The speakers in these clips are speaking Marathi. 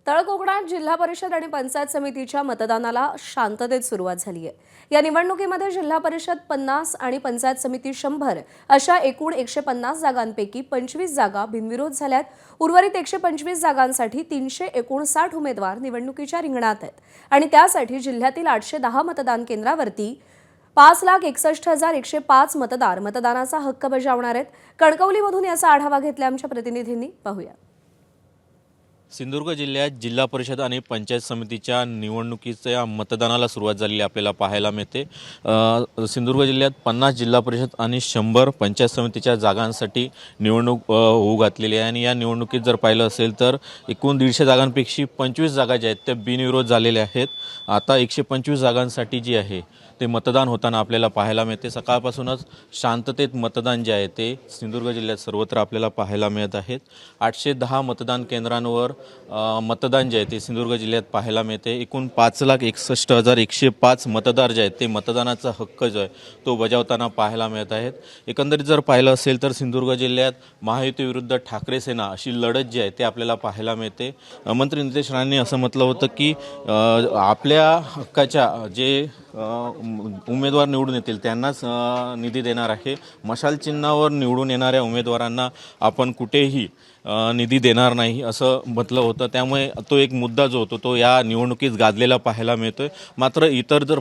तळकोकणात जिल्हा परिषद आणि पंचायत समितीच्या मतदानाला शांततेत सुरुवात झाली आहे। या निवडणुकीमध्ये जिल्हा परिषद 50 आणि पंचायत समिती 100 अशा एकूण 150 जागांपैकी 25 जागा बिनविरोध झाल्यात। उर्वरित 125 जागांसाठी 359 उमेदवार निवडणुकीच्या रिंगणात आहेत आणि त्यासाठी जिल्ह्यातील 810 मतदान केंद्रावरती 5,61,105 मतदार मतदानाचा हक्क बजावणार आहेत। कणकवलीमधून याचा आढावा घेतला आमच्या प्रतिनिधींनी, पाहूया। सिंधुदुर्ग जिल्ह्यात जिल्हा परिषद आणि पंचायत समितीच्या निवडणुकीच्या मतदानाला सुरुवात झालेली आपल्याला पाहायला मिळते। सिंधुदुर्ग जिल्ह्यात 50 जिल्हा परिषद आणि 100 पंचायत समितीच्या जागांसाठी निवडणूक होऊ घातलेली आहे आणि या निवडणुकीत जर पाहिलं असेल तर एकूण 150 जागांपैकी 25 जागा ज्या आहेत त्या बिनविरोध झालेल्या आहेत। आता 125 जागांसाठी जी आहे ते मतदान होताना आपल्याला पाहायला मिळते। सकाळपासूनच शांततेत मतदान जे आहे ते सिंधुदुर्ग जिल्ह्यात सर्वत्र आपल्याला पाहायला मिळत आहेत। 810 मतदान केंद्रांवर मतदान जे आहे ते सिंधुदुर्ग जिल्ह्यात पाहायला मिळते। एकूण 5,61,105 मतदार जे आहेत ते मतदानाचा हक्क जो आहे तो बजावताना पाहायला मिळत आहेत। एकंदरीत जर पाहिलं असेल तर सिंधुदुर्ग जिल्ह्यात महायुती विरुद्ध ठाकरे सेना अशी लढत जी आहे ते आपल्याला पाहायला मिळते। मंत्री नितेश राणेंनी असं म्हटलं होतं की आपल्या हक्काच्या जे उमेदवार निवडून येतील त्यांनाच निधी देणार आहे। मशाल चिन्हावर निवडून येणाऱ्या उमेदवारांना आपण कुठेही निधी देणार नाही असं म्हटलं होतं। त्यामुळे तो एक मुद्दा जो होतो तो या निवडणुकीत गाजलेला पाहायला मिळतोय। मात्र इतर जर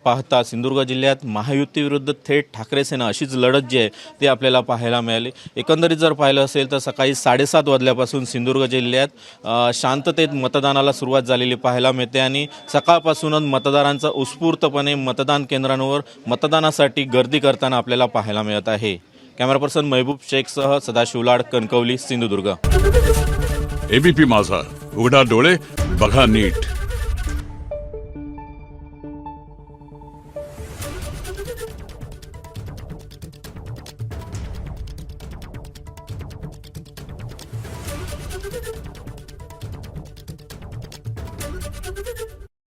पाहता सिंधुदुर्ग जिल्ह्यात महायुती विरुद्ध थेट ठाकरे सेना अशीच लढत जी आहे ती आपल्याला पाहायला मिळाली। एकंदरीत जर पाहिलं असेल तर सकाळी 7:30 वाजल्यापासून सिंधुदुर्ग जिल्ह्यात शांततेत मतदानाला सुरुवात झालेली पाहायला मिळते आणि सकाळपासूनच मतदारांचा उत्स्फूर्तपणे मतदान केंद्रांवर मतदानासाठी गर्दी करताना आपल्याला पाहायला मिळत आहे। कॅमेरा पर्सन महबूब शेखसह सदाशिव लाड, कणकवली, सिंधुदुर्ग। एबीपी माझा, उघडा डोळे बघा नीट।